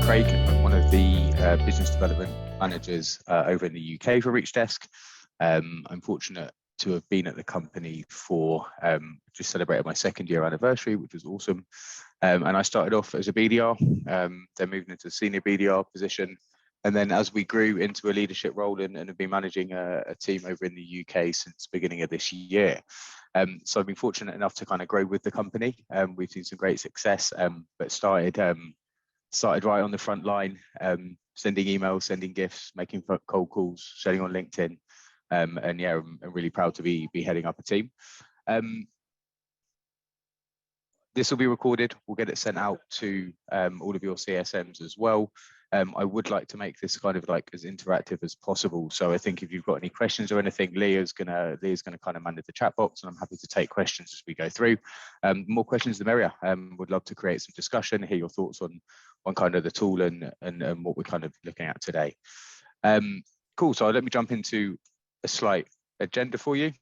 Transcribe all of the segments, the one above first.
Craig. I'm one of the business development managers over in the UK for Reachdesk. I'm fortunate to have been at the company for just celebrated my second year anniversary, which was awesome. And I started off as a BDR, then moved into a senior BDR position. And then as we grew into a leadership role and have been managing a team over in the UK since the beginning of this year. So I've been fortunate enough to kind of grow with the company. We've seen some great success, but started right on the front line, sending emails, sending gifts, making cold calls, sharing on LinkedIn. And yeah, I'm really proud to be heading up a team. This will be recorded. We'll get it sent out to all of your CSMs as well. I would like to make this kind of like as interactive as possible. So I think if you've got any questions or anything, Leah's gonna kind of manage the chat box, and I'm happy to take questions as we go through. The more questions, the merrier. Would love to create some discussion, hear your thoughts on kind of the tool and what we're kind of looking at today. Cool. So let me jump into a slight agenda for you.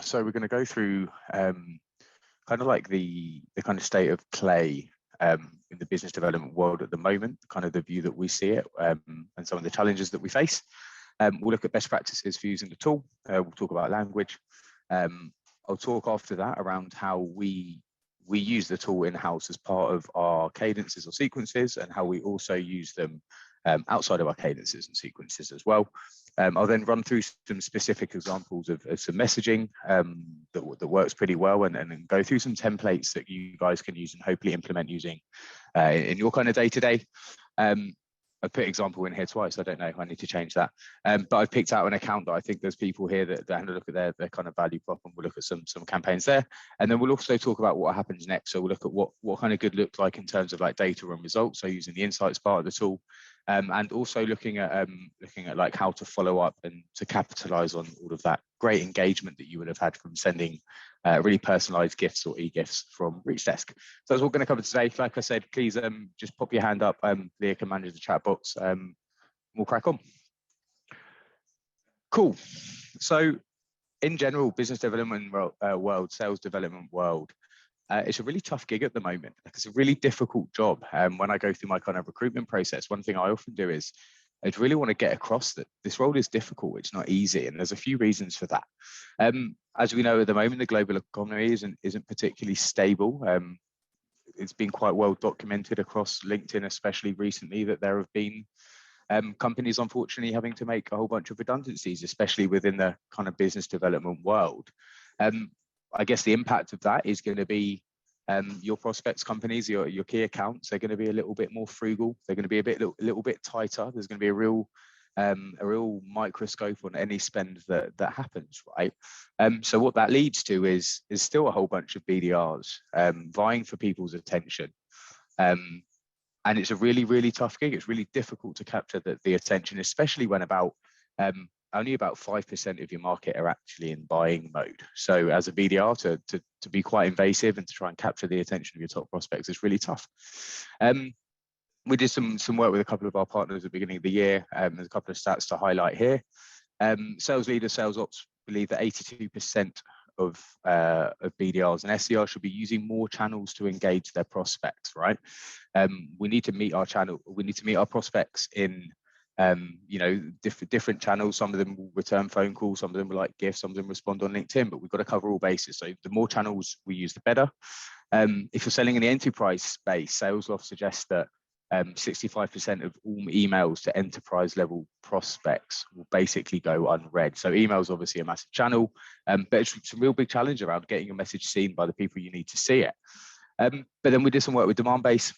So we're going to go through kind of like the kind of state of play in the business development world at the moment, kind of the view that we see it, and some of the challenges that we face. We'll look at best practices for using the tool. We'll talk about language. I'll talk after that around how we use the tool in-house as part of our cadences or sequences, and how we also use them outside of our cadences and sequences as well. I'll then run through some specific examples of some messaging that works pretty well, and then go through some templates that you guys can use and hopefully implement using in your kind of day-to-day. I put example in here twice. I don't know. I need to change that. But I've picked out an account that I think there's people here that had a look at their kind of value prop, and we'll look at some campaigns there. And then we'll also talk about what happens next. So we'll look at what kind of good looked like in terms of like data and results. So using the insights part of the tool, and also looking at like how to follow up and to capitalize on all of that great engagement that you would have had from sending really personalized gifts or e-gifts from Reachdesk. So that's what we're going to cover today. Like I said, please just pop your hand up. Leah can manage the chat box. We'll crack on. Cool. So in general, business development world, sales development world, it's a really tough gig at the moment. It's a really difficult job. When I go through my kind of recruitment process, one thing I often do is I'd really want to get across that this role is difficult. It's not easy, and there's a few reasons for that. As we know at the moment, the global economy isn't particularly stable. It's been quite well documented across LinkedIn, especially recently, that there have been companies unfortunately having to make a whole bunch of redundancies, especially within the kind of business development world. I guess the impact of that is going to be your prospects companies, your key accounts. They're going to be a little bit more frugal. They're going to be a little bit tighter. There's going to be a real microscope on any spend that happens, right? So what that leads to is still a whole bunch of BDRs vying for people's attention. And it's a really, really tough gig. It's really difficult to capture the attention, especially when only about 5% of your market are actually in buying mode. So as a BDR, to be quite invasive and to try and capture the attention of your top prospects is really tough. We did some work with a couple of our partners at the beginning of the year. There's a couple of stats to highlight here. Sales leaders, sales ops believe that 82% of BDRs and SDRs should be using more channels to engage their prospects, right? We need to meet our prospects in different channels. Some of them will return phone calls, some of them will like gifts, some of them respond on LinkedIn, but we've got to cover all bases. So the more channels we use, the better. If you're selling in the enterprise space, Salesloft suggests that 65% of all emails to enterprise level prospects will basically go unread. So email is obviously a massive channel, but it's a real big challenge around getting your message seen by the people you need to see it. But then we did some work with Demandbase.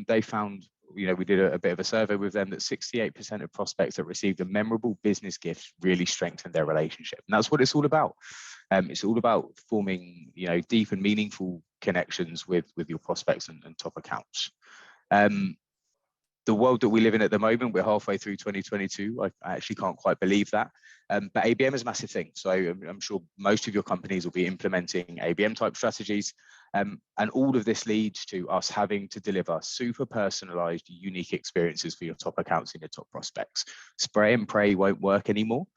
They found, we did a bit of a survey with them, that 68% of prospects that received a memorable business gift really strengthened their relationship. And that's what it's all about. It's all about forming, deep and meaningful connections with your prospects and top accounts. The world that we live in at the moment, we're halfway through 2022. I actually can't quite believe that. But ABM is a massive thing. So I'm sure most of your companies will be implementing ABM type strategies. And all of this leads to us having to deliver super personalized, unique experiences for your top accounts and your top prospects. Spray and pray won't work anymore.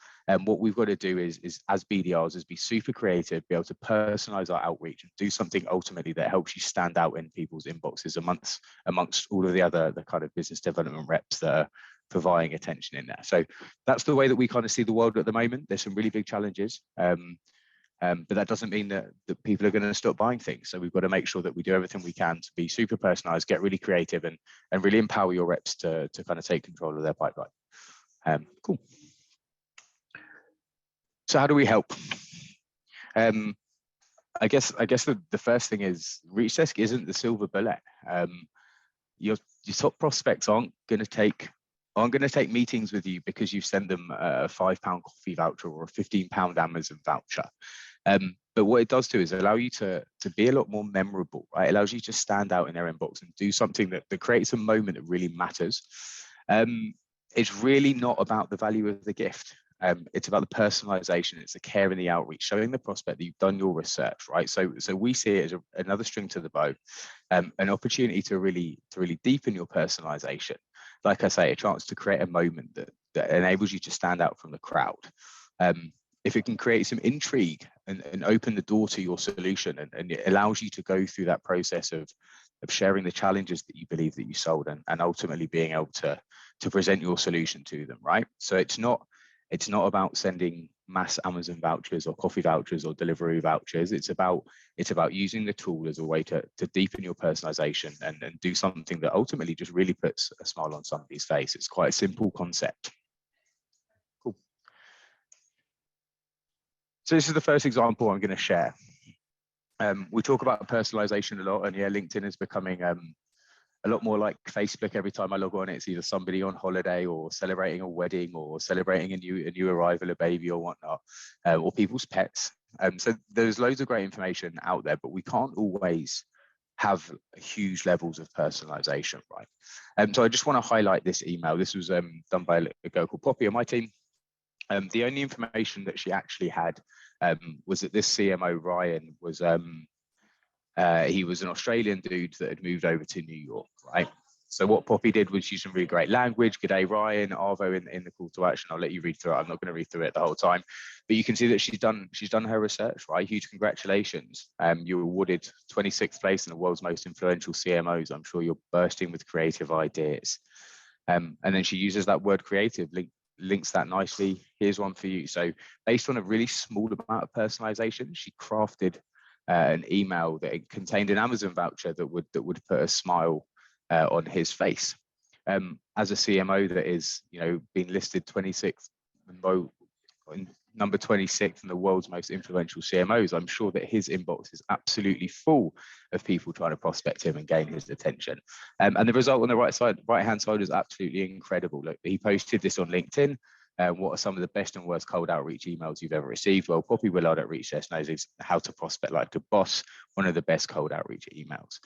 what we've got to do is as BDRs is be super creative, be able to personalize our outreach and do something ultimately that helps you stand out in people's inboxes amongst all of the kind of business development reps that are providing attention in there. So that's the way that we kind of see the world at the moment. There's some really big challenges, but that doesn't mean that people are going to stop buying things. So we've got to make sure that we do everything we can to be super personalized, get really creative, and really empower your reps to kind of take control of their pipeline. Cool. So how do we help? I guess the first thing is Reachdesk isn't the silver bullet. Your top prospects aren't going to take meetings with you because you've sent them a £5 coffee voucher or a £15 Amazon voucher. But what it does do is allow you to be a lot more memorable, right? It allows you to stand out in their inbox and do something that creates a moment that really matters. It's really not about the value of the gift. It's about the personalization, it's the care and the outreach, showing the prospect that you've done your research, right? So we see it as another string to the bow, an opportunity to really deepen your personalization. Like I say, a chance to create a moment that enables you to stand out from the crowd. If it can create some intrigue and open the door to your solution, and it allows you to go through that process of sharing the challenges that you believe that you solved, and ultimately being able to present your solution to them, right? So it's not about sending mass Amazon vouchers or coffee vouchers or delivery vouchers. It's about using the tool as a way to deepen your personalization and do something that ultimately just really puts a smile on somebody's face. It's quite a simple concept. Cool. So this is the first example I'm going to share. We talk about personalization a lot, and yeah, LinkedIn is becoming a lot more like Facebook. Every time I log on, it's either somebody on holiday or celebrating a wedding or celebrating a new arrival, a baby or whatnot, or people's pets. So there's loads of great information out there, but we can't always have huge levels of personalization, right? So I just want to highlight this email. This was done by a girl called Poppy on my team. The only information that she actually had was that this CMO, Ryan, was he was an Australian dude that had moved over to New York, right? So what Poppy did was use some really great language. G'day, Ryan, Arvo in the call to action. I'll let you read through it. I'm not going to read through it the whole time, but you can see that she's done her research, right? Huge congratulations. You were awarded 26th place in the world's most influential CMOs. I'm sure you're bursting with creative ideas. And then she uses that word creative, links that nicely. Here's one for you. So based on a really small amount of personalization, she crafted an email that contained an Amazon voucher that would put a smile on his face. As a CMO that is, being listed 26th, number 26 in the world's most influential CMOs, I'm sure that his inbox is absolutely full of people trying to prospect him and gain his attention. And the result on the right hand side is absolutely incredible. Look, he posted this on LinkedIn. What are some of the best and worst cold outreach emails you've ever received? Well, Poppy Willard at Reachdesk knows how to prospect like a boss, one of the best cold outreach emails.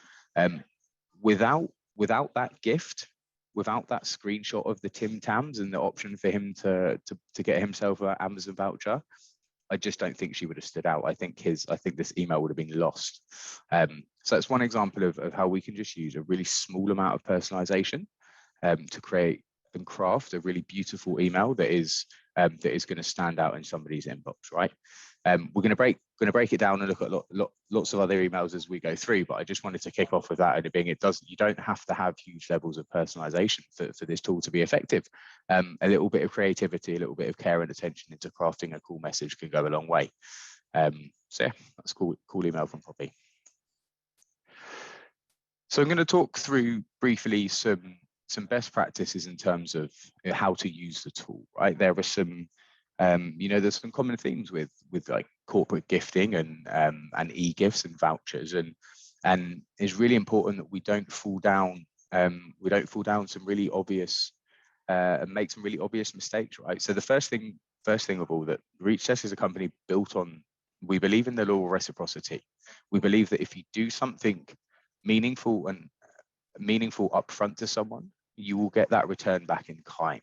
Without that gift, without that screenshot of the Tim Tams and the option for him to get himself an Amazon voucher, I just don't think she would have stood out. I think this email would have been lost. So that's one example of how we can just use a really small amount of personalization to create and craft a really beautiful email that is going to stand out in somebody's inbox, right? We're going to break it down and look at lots of other emails as we go through, but I just wanted to kick off with that, and you don't have to have huge levels of personalization for this tool to be effective. A little bit of creativity, a little bit of care and attention into crafting a cool message can go a long way. So yeah, that's cool email from Poppy. So I'm going to talk through briefly some best practices in terms of how to use the tool, right? There are some there's some common themes with like corporate gifting and e-gifts and vouchers, and it's really important that we don't fall down some really obvious and make some really obvious mistakes, right? So the first thing of all, that Reachdesk is a company built on, we believe in the law of reciprocity. We believe that if you do something meaningful upfront to someone, you will get that return back in kind.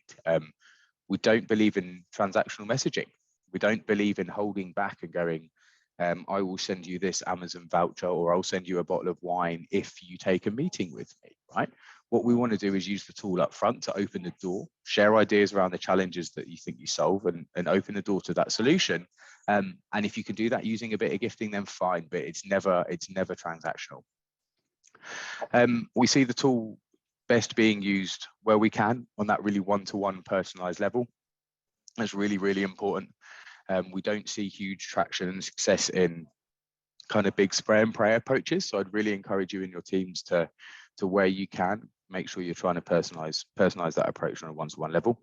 We don't believe in transactional messaging. We don't believe in holding back and going, I will send you this Amazon voucher, or I'll send you a bottle of wine if you take a meeting with me, right? what we want to do is use the tool up front to open the door, share ideas around the challenges that you think you solve, and open the door to that solution. And if you can do that using a bit of gifting, then fine, but it's never transactional. We see the tool best being used where we can on that really one-to-one personalized level. That's really, really important. We don't see huge traction and success in kind of big spray and pray approaches. So I'd really encourage you and your teams to where you can, make sure you're trying to personalize that approach on a one-to-one level.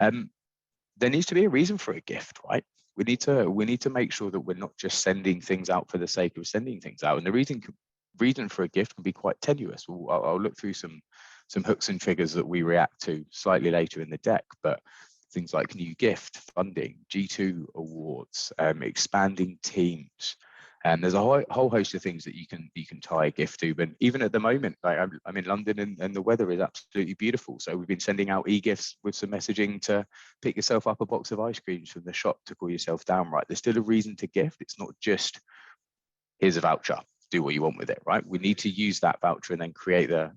There needs to be a reason for a gift, right? We need to make sure that we're not just sending things out for the sake of sending things out. And the reason for a gift can be quite tenuous. I'll look through some hooks and triggers that we react to slightly later in the deck, but things like new gift, funding, G2 awards, expanding teams. And there's a whole host of things that you can tie a gift to. But even at the moment, like I'm in London and the weather is absolutely beautiful. So we've been sending out e-gifts with some messaging to pick yourself up a box of ice creams from the shop to cool yourself down, right? There's still a reason to gift. It's not just, here's a voucher, do what you want with it, right? We need to use that voucher and then create the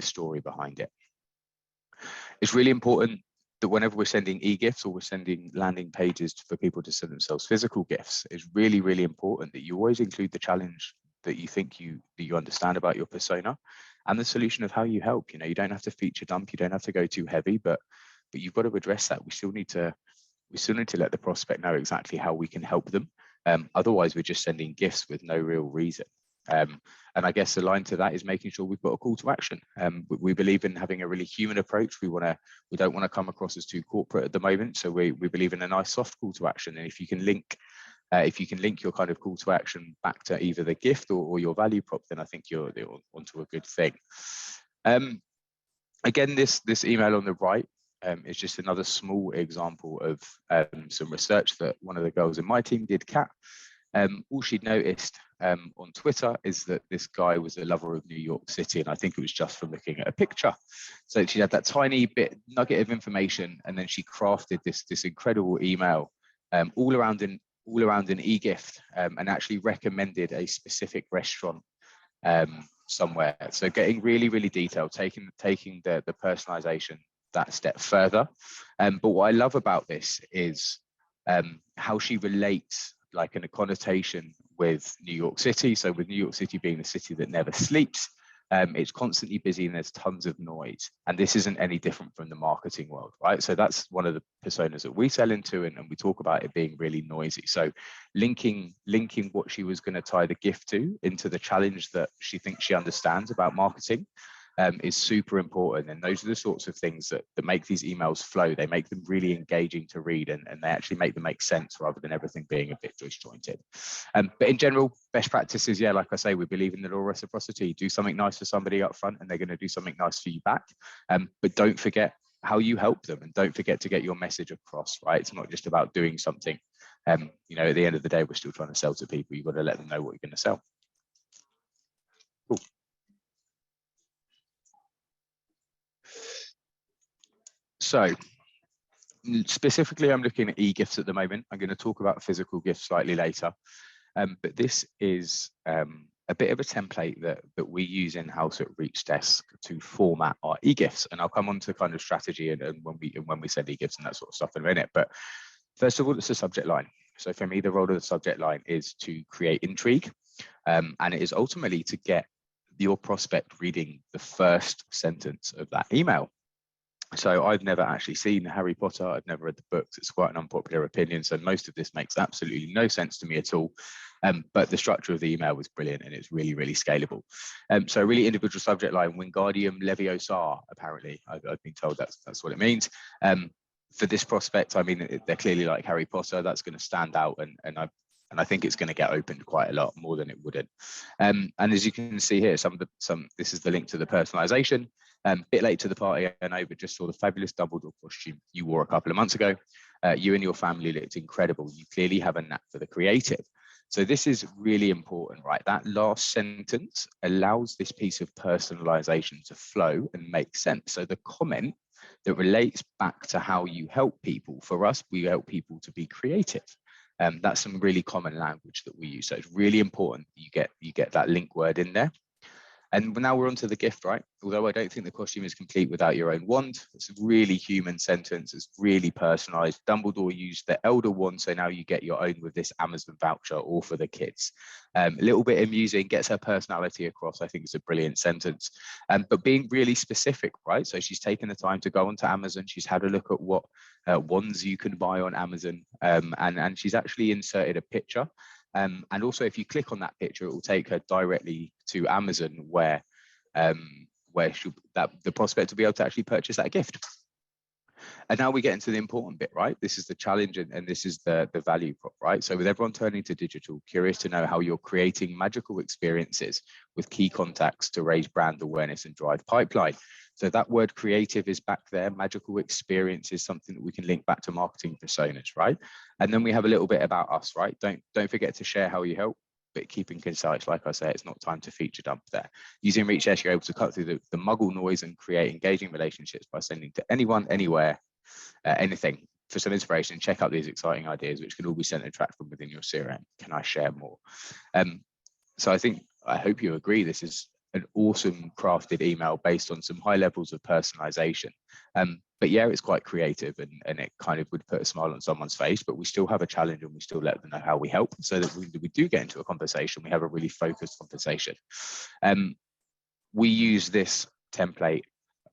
story behind it. It's really important that whenever we're sending e-gifts or we're sending landing pages for people to send themselves physical gifts, it's really, really important that you always include the challenge that you think you understand about your persona and the solution of how you help. You know, you don't have to feature dump, you don't have to go too heavy, but you've got to address that. We still need to let the prospect know exactly how we can help them. Otherwise, we're just sending gifts with no real reason. And I guess the line to that is making sure we've got a call to action. We believe in having a really human approach. We don't want to come across as too corporate at the moment. So we believe in a nice soft call to action. And if you can link your kind of call to action back to either the gift or your value prop, then I think you're onto a good thing. Again, this email on the right is just another small example of some research that one of the girls in my team did, Kat. All she'd noticed on Twitter is that this guy was a lover of New York City, and I think it was just from looking at a picture. So she had that tiny bit nugget of information, and then she crafted this incredible email all around an e-gift, and actually recommended a specific restaurant somewhere. So getting really, really detailed, taking the personalization that step further. But what I love about this is how she relates, like in a connotation with New York City. So with New York City being the city that never sleeps, it's constantly busy and there's tons of noise. And this isn't any different from the marketing world, right? So that's one of the personas that we sell into, and we talk about it being really noisy. So linking what she was going to tie the gift to into the challenge that she thinks she understands about marketing is super important. And those are the sorts of things that make these emails flow. They make them really engaging to read, and they actually make them make sense rather than everything being a bit disjointed. But in general, best practices, yeah, like I say, we believe in the law of reciprocity. Do something nice for somebody up front and they're going to do something nice for you back. But don't forget how you help them, and don't forget to get your message across, right? It's not just about doing something. You know, at the end of the day, we're still trying to sell to people. You've got to let them know what you're going to sell. Cool. So specifically, I'm looking at e-gifts at the moment. I'm going to talk about physical gifts slightly later. But this is a bit of a template that we use in-house at Reachdesk to format our e-gifts. And I'll come on to kind of strategy and when we send e-gifts and that sort of stuff in a minute. But first of all, it's a subject line. So for me, the role of the subject line is to create intrigue. And it is ultimately to get your prospect reading the first sentence of that email. So I've never actually seen Harry Potter. I've never read the books. It's quite an unpopular opinion. So most of this makes absolutely no sense to me at all. But the structure of the email was brilliant, and it's really, really scalable. So a really individual subject line, Wingardium Leviosa, apparently. I've been told that's what it means. For this prospect, I mean, they're clearly like Harry Potter. That's going to stand out, and I think it's going to get opened quite a lot more than it wouldn't. And as you can see here, this is the link to the personalization. Bit late to the party, I know, but just saw the fabulous Dumbledore costume you wore a couple of months ago. You and your family looked incredible. You clearly have a knack for the creative. So this is really important, right? That last sentence allows this piece of personalization to flow and make sense. So the comment that relates back to how you help people, for us, we help people to be creative. That's some really common language that we use. So it's really important you get that link word in there. And now we're on to the gift, right? Although I don't think the costume is complete without your own wand. It's a really human sentence. It's really personalized. Dumbledore used the elder wand, so now you get your own with this Amazon voucher, all for the kids. A little bit amusing, gets her personality across. I think it's a brilliant sentence. But being really specific, right? So she's taken the time to go onto Amazon. She's had a look at what wands you can buy on Amazon. And she's actually inserted a picture. And also, if you click on that picture, it will take her directly to Amazon, where the prospect will be able to actually purchase that gift. And now we get into the important bit, right? This is the challenge, and this is the value prop, right? So with everyone turning to digital, curious to know how you're creating magical experiences with key contacts to raise brand awareness and drive pipeline. So that word creative is back there. Magical experience is something that we can link back to marketing personas, right? And then we have a little bit about us, right? Don't forget to share how you help, but keeping concise. Like I say, it's not time to feature dump there. Using Reachdesk, you're able to cut through the muggle noise and create engaging relationships by sending to anyone, anywhere, anything. For some inspiration, check out these exciting ideas, which can all be sent and tracked from within your CRM. Can I share more? So I hope you agree, this is an awesome crafted email based on some high levels of personalization. But yeah, it's quite creative, and it kind of would put a smile on someone's face, but we still have a challenge, and we still let them know how we help, so that we do get into a conversation, we have a really focused conversation. We use this template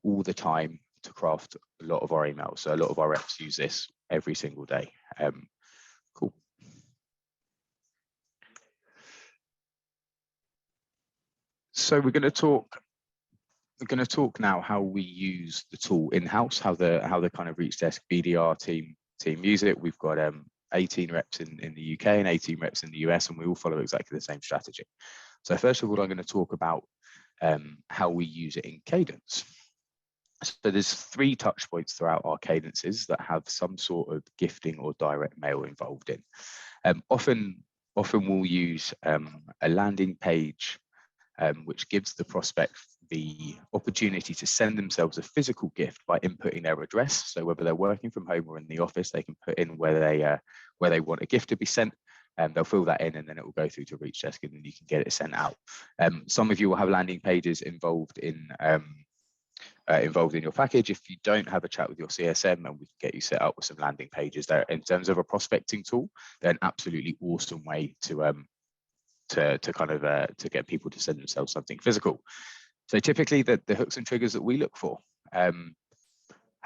all the time to craft a lot of our emails. So a lot of our reps use this every single day. Cool. So we're going to talk now how we use the tool in-house, how the kind of Reachdesk BDR team use it. We've got 18 reps in the UK and 18 reps in the US, and we all follow exactly the same strategy. So first of all, I'm going to talk about how we use it in Cadence. So there's 3 touch points throughout our cadences that have some sort of gifting or direct mail involved in. Often we'll use a landing page which gives the prospect the opportunity to send themselves a physical gift by inputting their address. So whether they're working from home or in the office, they can put in where they want a gift to be sent. They'll fill that in, and then it will go through to Reachdesk, and then you can get it sent out. Some of you will have landing pages involved in your package. If you don't, have a chat with your CSM, and we can get you set up with some landing pages there. In terms of a prospecting tool, they're an absolutely awesome way to get people to send themselves something physical. So typically the hooks and triggers that we look for, have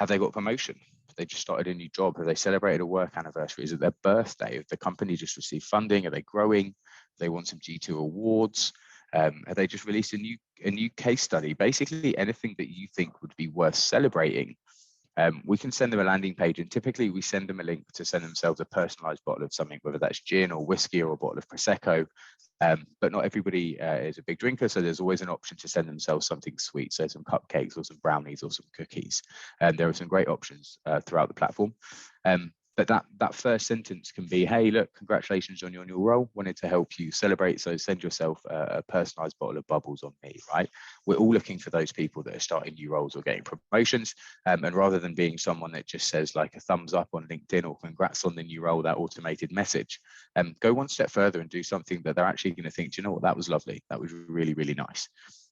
they got promotion? Have they just started a new job? Have they celebrated a work anniversary? Is it their birthday? Have the company just received funding? Are they growing? Do they want some G2 awards? Have they just released a new case study? Basically anything that you think would be worth celebrating. We can send them a landing page, and typically we send them a link to send themselves a personalized bottle of something, whether that's gin or whiskey or a bottle of Prosecco. But not everybody is a big drinker, so there's always an option to send themselves something sweet, so some cupcakes or some brownies or some cookies. There are some great options throughout the platform. But that first sentence can be, hey, look, congratulations on your new role. Wanted to help you celebrate, so send yourself a personalized bottle of bubbles on me, right? We're all looking for those people that are starting new roles or getting promotions. And rather than being someone that just says like a thumbs up on LinkedIn or congrats on the new role, that automated message, go one step further and do something that they're actually going to think, do you know what, that was lovely. That was really, really nice.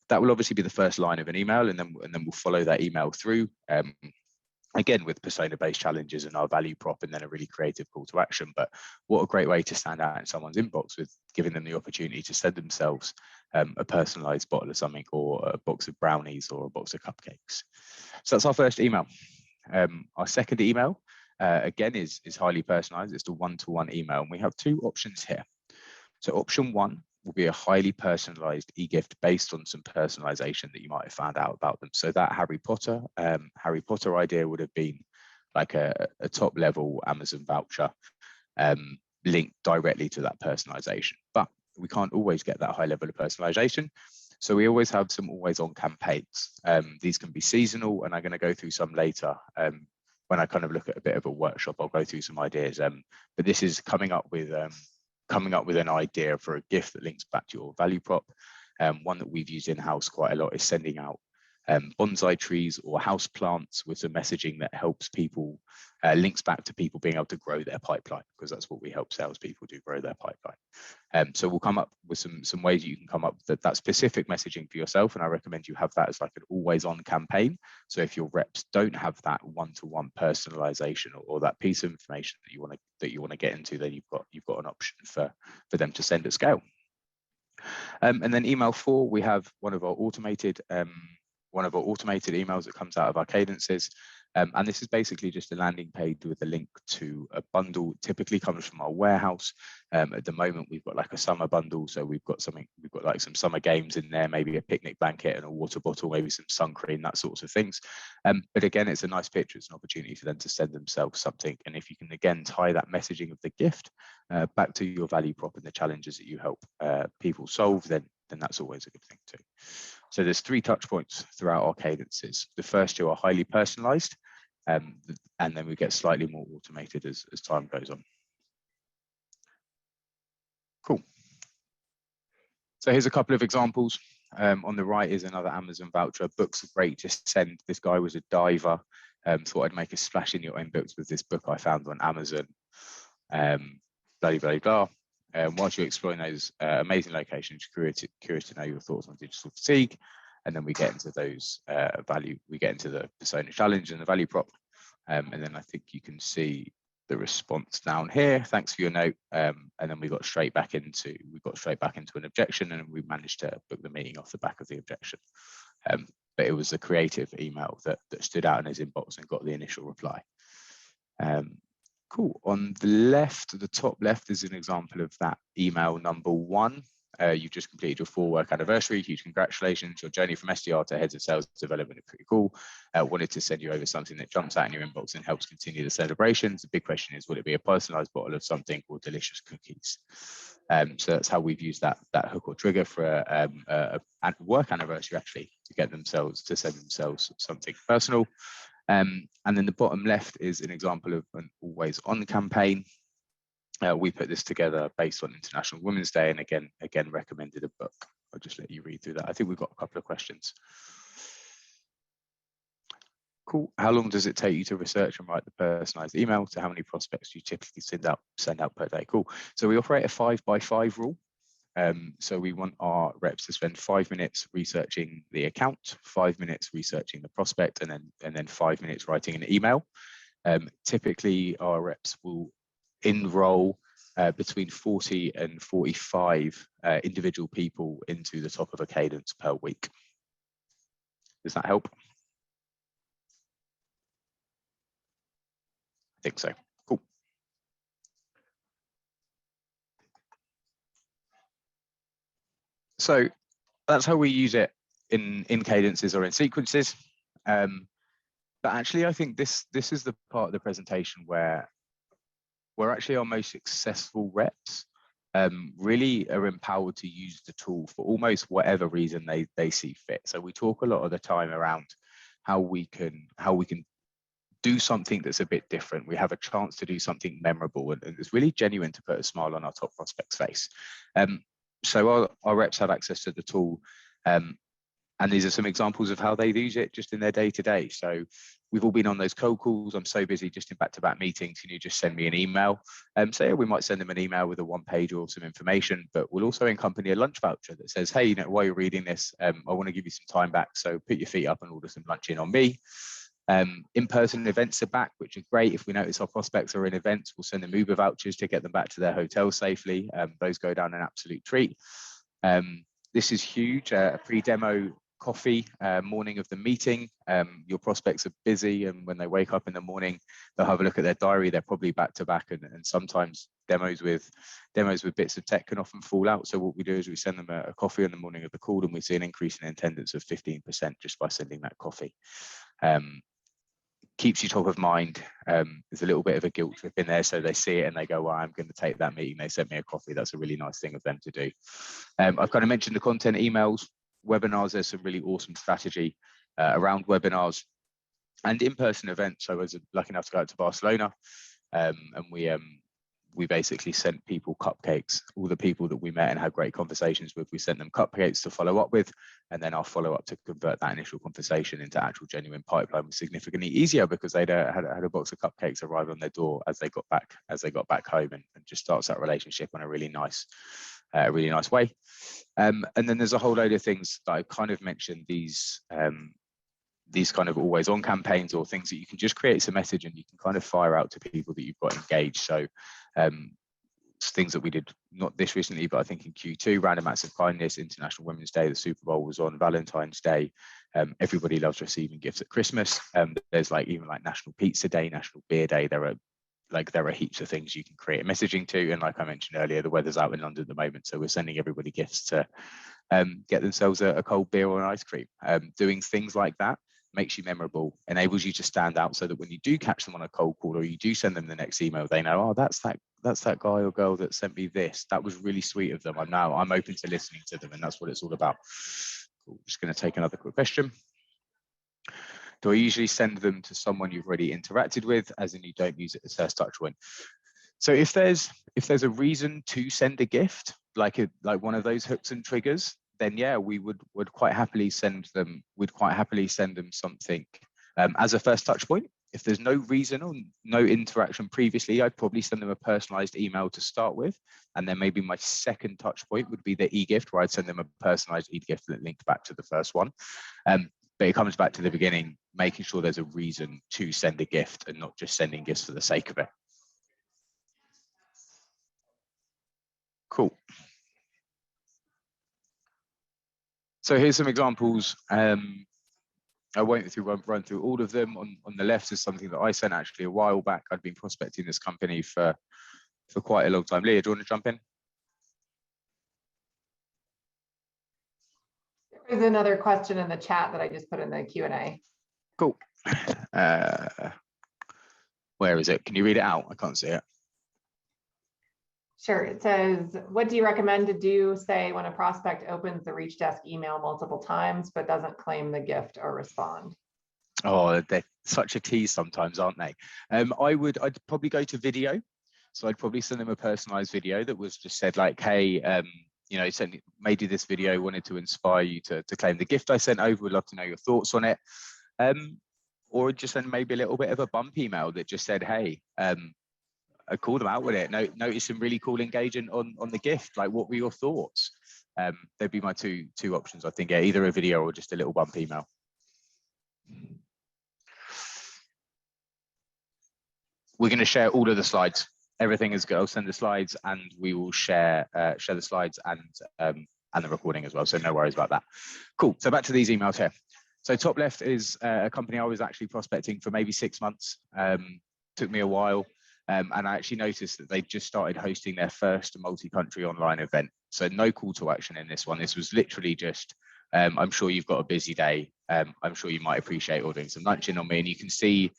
That will obviously be the first line of an email, and then we'll follow that email through. Again, with persona-based challenges and our value prop, and then a really creative call to action. But what a great way to stand out in someone's inbox, with giving them the opportunity to send themselves a personalized bottle of something, or a box of brownies, or a box of cupcakes. So that's our first email. Our second email, again, is highly personalized. It's the one-to-one email, and we have 2 options here. So option 1 will be a highly personalized e-gift based on some personalization that you might have found out about them. So that Harry Potter idea would have been like a top level Amazon voucher linked directly to that personalization. But we can't always get that high level of personalization. So we always have some always on campaigns. These can be seasonal, and I'm going to go through some later. When I kind of look at a bit of a workshop, I'll go through some ideas. But this is coming up with an idea for a gift that links back to your value prop. One that we've used in-house quite a lot is sending out bonsai trees or house plants with some messaging that helps people, links back to people being able to grow their pipeline, because that's what we help salespeople do, grow their pipeline. So we'll come up with some ways you can come up with that specific messaging for yourself, and I recommend you have that as like an always on campaign. So if your reps don't have that one-to-one personalization or that piece of information that you want to get into, then you've got an option for them to send at scale. And then email 4, we have one of our automated emails that comes out of our cadences. And this is basically just a landing page with a link to a bundle. Typically comes from our warehouse. At the moment, we've got like a summer bundle. So we've got like some summer games in there, maybe a picnic blanket and a water bottle, maybe some sun cream, that sorts of things. But again, it's a nice picture. It's an opportunity for them to send themselves something. And if you can, again, tie that messaging of the gift back to your value prop and the challenges that you help people solve, then that's always a good thing too. So there's 3 touch points throughout our cadences. The first 2 are highly personalized, and then we get slightly more automated as time goes on. Cool. So here's a couple of examples. On the right is another Amazon voucher. Books are great, just send. This guy was a diver. Thought I'd make a splash in your own books with this book I found on Amazon. Blah, blah, blah. Whilst you're exploring those amazing locations, curious to know your thoughts on digital fatigue, and then we get into those we get into the persona challenge and the value prop, and then I think you can see the response down here. Thanks for your note, and then we got straight back into an objection, and we managed to book the meeting off the back of the objection. But it was a creative email that stood out in his inbox and got the initial reply. Cool. On the left, the top left is an example of that email number 1. You've just completed your 4-work anniversary. Huge congratulations. Your journey from SDR to heads of sales development is pretty cool. Wanted to send you over something that jumps out in your inbox and helps continue the celebrations. The big question is, would it be a personalized bottle of something or delicious cookies? So that's how we've used that hook or trigger for a work anniversary, actually, to get themselves to send themselves something personal. And then the bottom left is an example of an always on campaign. We put this together based on International Women's Day, and again recommended a book. I'll just let you read through that. I think we've got a couple of questions. Cool. How long does it take you to research and write the personalized email? To how many prospects do you typically send out per day? Cool. So we operate a 5x5 rule. So we want our reps to spend 5 minutes researching the account, 5 minutes researching the prospect, and then 5 minutes writing an email. Typically, our reps will enroll between 40 and 45 individual people into the top of a cadence per week. Does that help? I think so. Cool. So that's how we use it in cadences or in sequences. But actually, I think this is the part of the presentation where actually our most successful reps really are empowered to use the tool for almost whatever reason they see fit. So we talk a lot of the time around how we can do something that's a bit different. We have a chance to do something memorable, and it's really genuine to put a smile on our top prospect's face. So our reps have access to the tool, and these are some examples of how they use it just in their day-to-day. So we've all been on those cold calls. I'm so busy just in back-to-back meetings. Can you just send me an email? So yeah, we might send them an email with a 1-page or some information, but we'll also accompany a lunch voucher that says, hey, while you're reading this, I want to give you some time back. So put your feet up and order some lunch in on me. In-person events are back, which are great. If we notice our prospects are in events, we'll send them Uber vouchers to get them back to their hotel safely. Those go down an absolute treat. This is huge. A pre-demo coffee morning of the meeting. Your prospects are busy, and when they wake up in the morning, they'll have a look at their diary. They're probably back to back, and sometimes demos with bits of tech can often fall out. So what we do is we send them a coffee on the morning of the call, and we see an increase in attendance of 15% just by sending that coffee. Keeps you top of mind. There's a little bit of a guilt trip in there, so they see it and they go, well, I'm going to take that meeting. They sent me a coffee. That's a really nice thing of them to do. I've kind of mentioned the content emails, webinars. There's some really awesome strategy around webinars and in-person events. So I was lucky enough to go out to Barcelona, and we we basically sent people cupcakes. All the people that we met and had great conversations with, we sent them cupcakes to follow up with, and then our follow up to convert that initial conversation into actual genuine pipeline was significantly easier because they'd had a box of cupcakes arrive on their door as they got back home, and just starts that relationship on a really nice way. And then there's a whole load of things that I kind of mentioned, these kind of always on campaigns, or things that you can just create some message and you can kind of fire out to people that you've got engaged. So things that we did, not this recently, but I think in Q2, random acts of kindness, International Women's Day, the Super Bowl was on, Valentine's Day. Everybody loves receiving gifts at Christmas. There's even National Pizza Day, National Beer Day. There are heaps of things you can create messaging to. And like I mentioned earlier, the weather's out in London at the moment, so we're sending everybody gifts to get themselves a cold beer or an ice cream. Doing things like that makes you memorable, enables you to stand out, so that when you do catch them on a cold call or you do send them the next email, they know, oh, that's that guy or girl that sent me this. That was really sweet of them. I'm open to listening to them, and that's what it's all about. Cool. Just going to take another quick question. Do I usually send them to someone you've already interacted with, as in you don't use it as first touch point? So if there's a reason to send a gift, like one of those hooks and triggers, then yeah, we would quite happily send them. We'd quite happily send them something as a first touch point. If there's no reason or no interaction previously, I'd probably send them a personalized email to start with, and then maybe my second touch point would be the e-gift, where I'd send them a personalized e-gift that linked back to the first one. But it comes back to the beginning, making sure there's a reason to send a gift and not just sending gifts for the sake of it. Cool. So here's some examples. I won't run through all of them. On the left is something that I sent actually a while back. I'd been prospecting this company for quite a long time. Leah, do you want to jump in? There's another question in the chat that I just put in the Q&A. Cool. Where is it? Can you read it out? I can't see it. Sure. It says, what do you recommend to do, say, when a prospect opens the Reachdesk email multiple times but doesn't claim the gift or respond? Oh, they're such a tease sometimes, aren't they? I'd probably go to video. So I'd probably send them a personalized video that was just said like, hey, made you this video, wanted to inspire you to claim the gift I sent over. Would love to know your thoughts on it. Or just send maybe a little bit of a bump email that just said, hey, I called them out with it. Noticed some really cool engagement on the gift. Like, what were your thoughts? There'd be my two options, I think. Yeah, either a video or just a little bump email. We're going to share all of the slides. Everything is good. I'll send the slides, and we will share the slides and the recording as well. So no worries about that. Cool. So back to these emails here. So top left is a company I was actually prospecting for maybe 6 months. Took me a while. And I actually noticed that they just started hosting their first multi-country online event. So no call to action in this one. This was literally just, I'm sure you've got a busy day. I'm sure you might appreciate ordering some lunch in on me. And you can see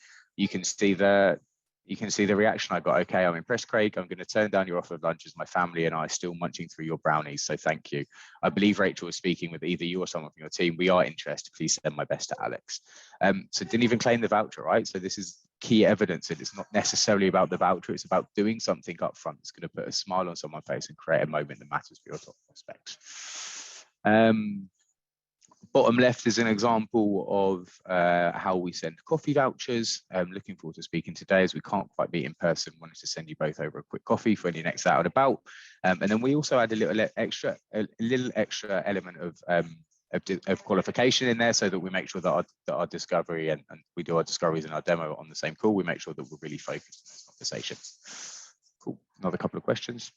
the reaction I got. Okay, I'm impressed, Craig. I'm going to turn down your offer of lunch as my family and I are still munching through your brownies. So thank you. I believe Rachel was speaking with either you or someone from your team. We are interested. Please send my best to Alex. So didn't even claim the voucher, right? So this is key evidence that it's not necessarily about the voucher. It's about doing something up front that's going to put a smile on someone's face and create a moment that matters for your top prospects. Bottom left is an example of how we send coffee vouchers. Looking forward to speaking today, as we can't quite meet in person. Wanted to send you both over a quick coffee for when you're next out and about. And then we also add a little extra element of qualification in there, so that we make sure that our discovery and we do our discoveries and our demo on the same call. We make sure that we're really focused on those conversations. Cool. Another couple of questions.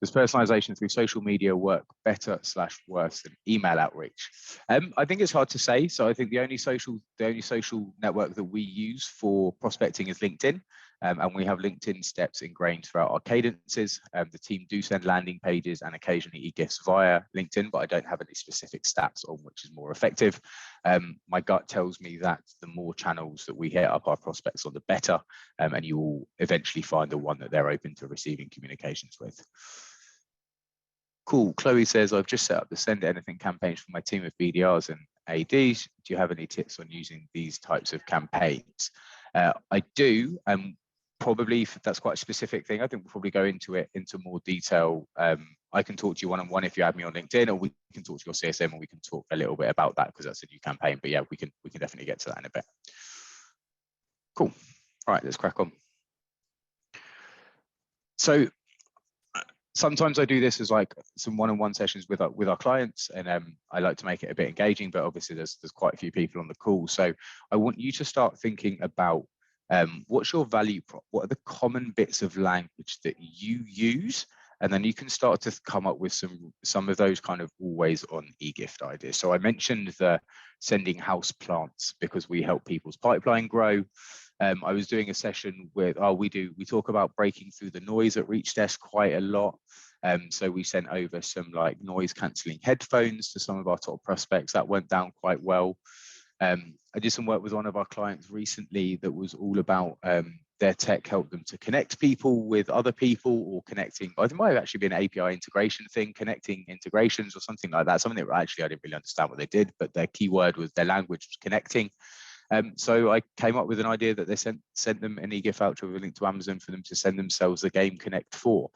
Does personalization through social media work better / worse than email outreach? I think it's hard to say. So I think the only social network that we use for prospecting is LinkedIn. And we have LinkedIn steps ingrained throughout our cadences. The team do send landing pages and occasionally e-gifts via LinkedIn, but I don't have any specific stats on which is more effective. My gut tells me that the more channels that we hit up our prospects on, the better, and you will eventually find the one that they're open to receiving communications with. Cool. Chloe says, I've just set up the Send Anything campaigns for my team of BDRs and ADs. Do you have any tips on using these types of campaigns? I do. probably, that's quite a specific thing. I think we'll probably go into more detail. I can talk to you one-on-one if you add me on LinkedIn, or we can talk to your CSM and we can talk a little bit about that because that's a new campaign. But yeah, we can definitely get to that in a bit. Cool. All right, let's crack on. So sometimes I do this as like some one-on-one sessions with our clients, and I like to make it a bit engaging, but obviously there's quite a few people on the call. So I want you to start thinking about what's your value prop? What are the common bits of language that you use? And then you can start to come up with some of those kind of always on e-gift ideas. So I mentioned the sending house plants because we help people's pipeline grow. I was doing a session with, we talk about breaking through the noise at Reachdesk quite a lot. So we sent over some like noise cancelling headphones to some of our top prospects. That went down quite well. I did some work with one of our clients recently that was all about their tech helped them to connect people with other people, or connecting, I think it might have actually been an API integration thing, connecting integrations or something like that. Something that actually I didn't really understand what they did, but their keyword was, their language was connecting. So I came up with an idea that they sent them an e-gift voucher with a link to Amazon for them to send themselves the game Connect 4.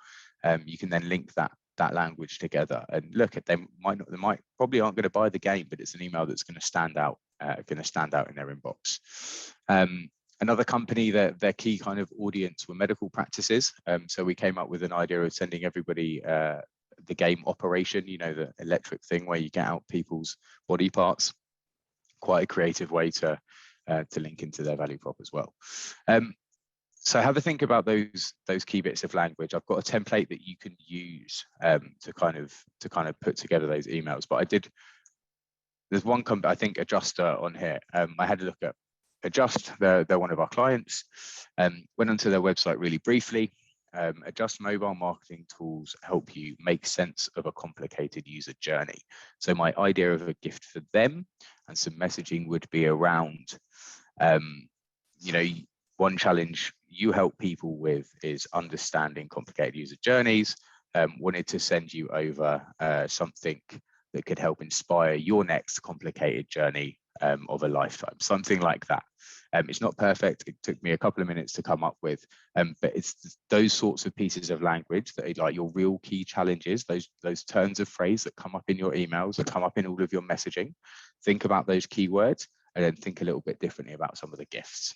You can then link that language together and look at them. They might probably aren't going to buy the game, but it's an email that's going to stand out in their inbox. Another company, their key kind of audience were medical practices. So we came up with an idea of sending everybody the game Operation, you know, the electric thing where you get out people's body parts. Quite a creative way to link into their value prop as well. So have a think about those key bits of language. I've got a template that you can use to kind of put together those emails. But there's one company, I think Adjuster on here. I had a look at Adjust. They're one of our clients. Went onto their website really briefly. Adjust mobile marketing tools help you make sense of a complicated user journey. So my idea of a gift for them and some messaging would be around, you know, one challenge you help people with is understanding complicated user journeys. Wanted to send you over something that could help inspire your next complicated journey of a lifetime, something like that. It's not perfect. It took me a couple of minutes to come up with, but it's those sorts of pieces of language that are like your real key challenges, those turns of phrase that come up in your emails, that come up in all of your messaging. Think about those keywords and then think a little bit differently about some of the gifts.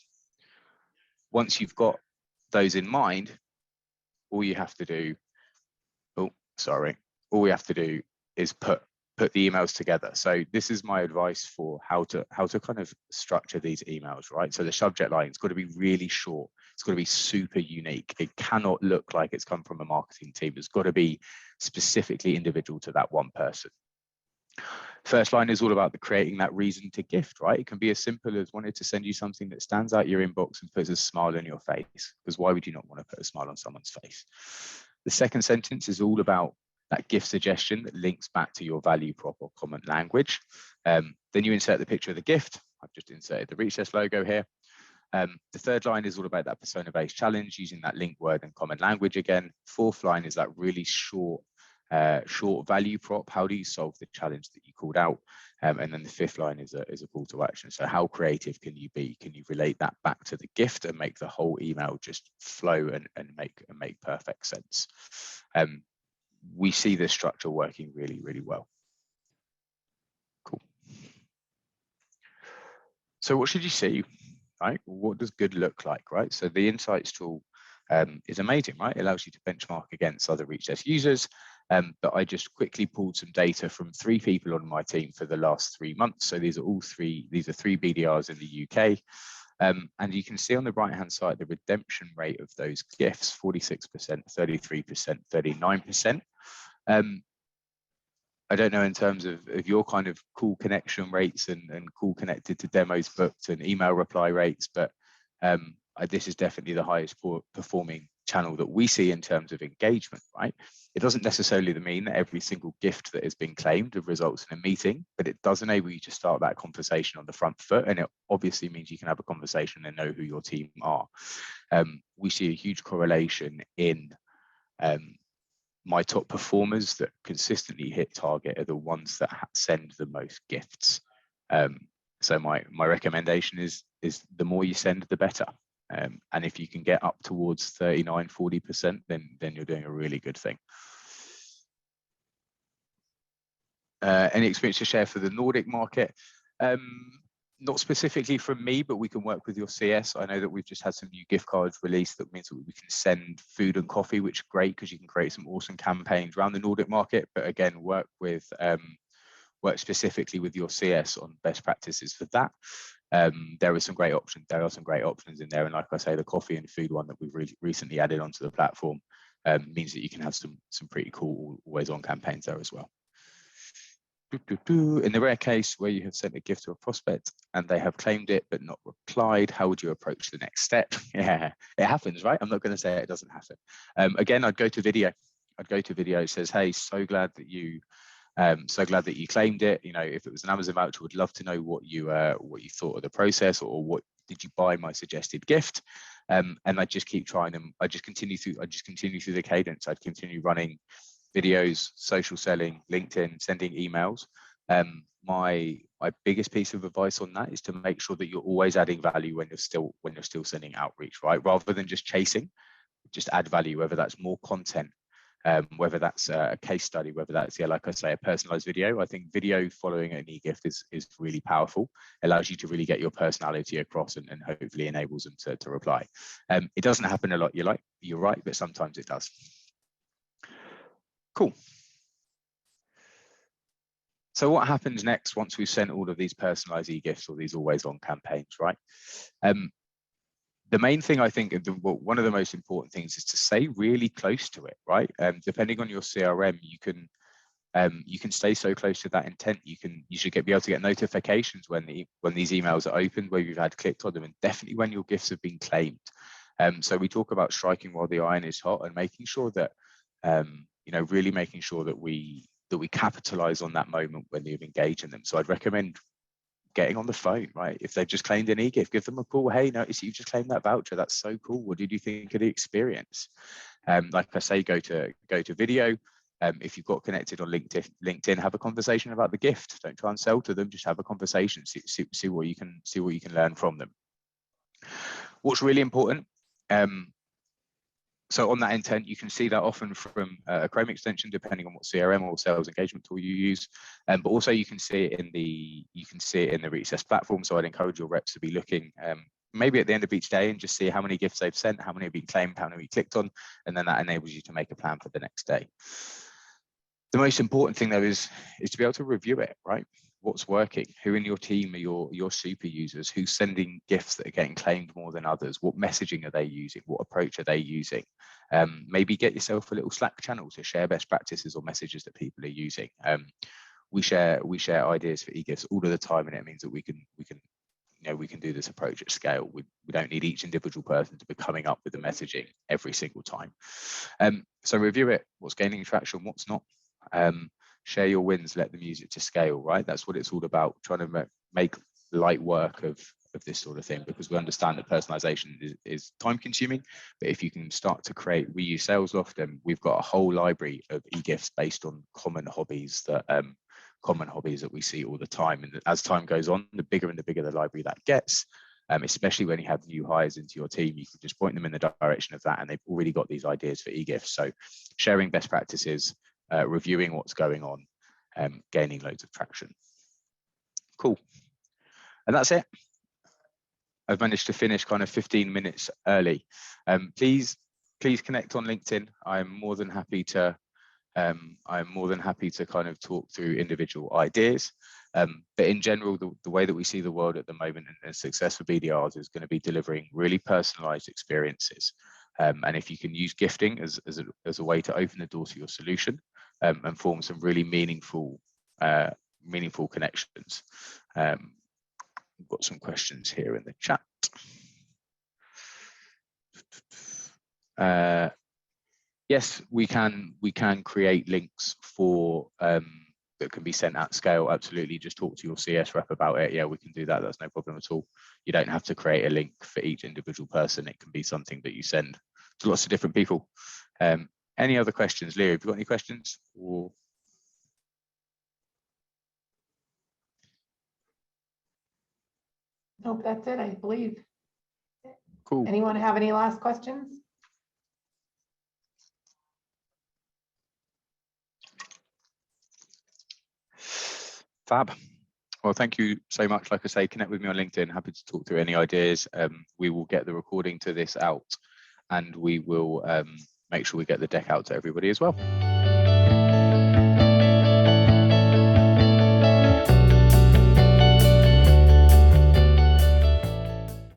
Once you've got those in mind, all we have to do is put the emails together. So this is my advice for how to kind of structure these emails, right? So the subject line, it's got to be really short. It's got to be super unique. It cannot look like it's come from a marketing team. It's got to be specifically individual to that one person. First line is all about creating that reason to gift, right? It can be as simple as wanting to send you something that stands out your inbox and puts a smile on your face, because why would you not want to put a smile on someone's face? The second sentence is all about that gift suggestion that links back to your value prop or common language. Then you insert the picture of the gift. I've just inserted the Reachdesk logo here. The third line is all about that persona-based challenge using that link word and common language again. Fourth line is that really short value prop. How do you solve the challenge that you called out? And then the fifth line is a call to action. So how creative can you be? Can you relate that back to the gift and make the whole email just flow and make perfect sense? We see this structure working really, really well. Cool. So what should you see, right? What does good look like, right? So the insights tool is amazing, right? It allows you to benchmark against other Reachdesk users. But I just quickly pulled some data from 3 people on my team for the last 3 months. So these are 3 BDRs in the UK. And you can see on the right-hand side, the redemption rate of those gifts, 46%, 33%, 39%. I don't know in terms of your kind of call connection rates and call connected to demos booked and email reply rates, but this is definitely the highest performing channel that we see in terms of engagement, right? It doesn't necessarily mean that every single gift that has been claimed results in a meeting, but it does enable you to start that conversation on the front foot. And it obviously means you can have a conversation and know who your team are. We see a huge correlation in my top performers that consistently hit target are the ones that send the most gifts. So my recommendation is the more you send, the better. And if you can get up towards 39, 40%, then you're doing a really good thing. Any experience to share for the Nordic market? Not specifically from me, but we can work with your CS. I know that we've just had some new gift cards released that means that we can send food and coffee, which is great because you can create some awesome campaigns around the Nordic market. But again, work specifically with your CS on best practices for that. There are some great options. There are some great options in there, and like I say, the coffee and food one that we've recently added onto the platform means that you can have some pretty cool always-on campaigns there as well. In the rare case where you have sent a gift to a prospect and they have claimed it but not replied, how would you approach the next step? Yeah, it happens, right? I'm not going to say it doesn't happen. Again, I'd go to video. It says, hey, so glad that you claimed it. You know, if it was an Amazon voucher, would love to know what you thought of the process, or what did you buy my suggested gift? And I just keep trying them. I just continue through the cadence. I'd continue running videos, social selling, LinkedIn, sending emails. My biggest piece of advice on that is to make sure that you're always adding value when you're still sending outreach, right? Rather than just chasing, just add value, whether that's more content, whether that's a case study, whether that's, like I say, a personalized video. I think video following an e-gift is really powerful. It allows you to really get your personality across and hopefully enables them to reply. It doesn't happen a lot, you're right, but sometimes it does. Cool. So what happens next once we've sent all of these personalized e-gifts or these always-on campaigns, right? The main thing, I think, one of the most important things is to stay really close to it, right? Depending on your CRM, you can stay so close to that intent. You should be able to get notifications when these emails are opened, where you've had clicked on them, and definitely when your gifts have been claimed. So we talk about striking while the iron is hot and making sure that really making sure that we capitalize on that moment when you've engaged in them. So I'd recommend getting on the phone, right? If they've just claimed an e-gift, give them a call. Hey, notice you've just claimed that voucher. That's so cool. What did you think of the experience? Like I say, go to video. If you've got connected on LinkedIn, have a conversation about the gift. Don't try and sell to them. Just have a conversation. See what you can learn from them. What's really important. So on that intent, you can see that often from a Chrome extension, depending on what CRM or sales engagement tool you use. But also you can see it in the Reachdesk platform. So I'd encourage your reps to be looking maybe at the end of each day and just see how many gifts they've sent, how many have been claimed, how many clicked on, and then that enables you to make a plan for the next day. The most important thing though is to be able to review it, right? What's working? Who in your team are your super users? Who's sending gifts that are getting claimed more than others? What messaging are they using? What approach are they using? Maybe get yourself a little Slack channel to share best practices or messages that people are using. We share ideas for e-gifts all of the time, and it means that we can do this approach at scale. We don't need each individual person to be coming up with the messaging every single time. So review it. What's gaining traction? What's not? Share your wins, let them use it to scale, right? That's what it's all about, trying to make light work of this sort of thing, because we understand that personalization is time consuming. But if you can start to create, we use Salesloft, and we've got a whole library of e-gifts based on common hobbies that we see all the time. And as time goes on, the bigger the library that gets, especially when you have new hires into your team, you can just point them in the direction of that, and they've already got these ideas for e-gifts. So sharing best practices, reviewing what's going on, gaining loads of traction. Cool. And that's it. I've managed to finish kind of 15 minutes early. Please connect on LinkedIn. I'm more than happy to kind of talk through individual ideas. But in general, the way that we see the world at the moment and success for BDRs is going to be delivering really personalized experiences. And if you can use gifting as a way to open the door to your solution, and form some really meaningful connections. We've got some questions here in the chat. Yes, we can create links for that can be sent at scale. Absolutely, just talk to your CS rep about it. Yeah, we can do that. That's no problem at all. You don't have to create a link for each individual person. It can be something that you send to lots of different people. Any other questions? Leo, have you got any questions? Or... Nope, that's it, I believe. Cool. Anyone have any last questions? Fab. Well, thank you so much. Like I say, connect with me on LinkedIn. Happy to talk through any ideas. We will get the recording to this out, and we will make sure we get the deck out to everybody as well.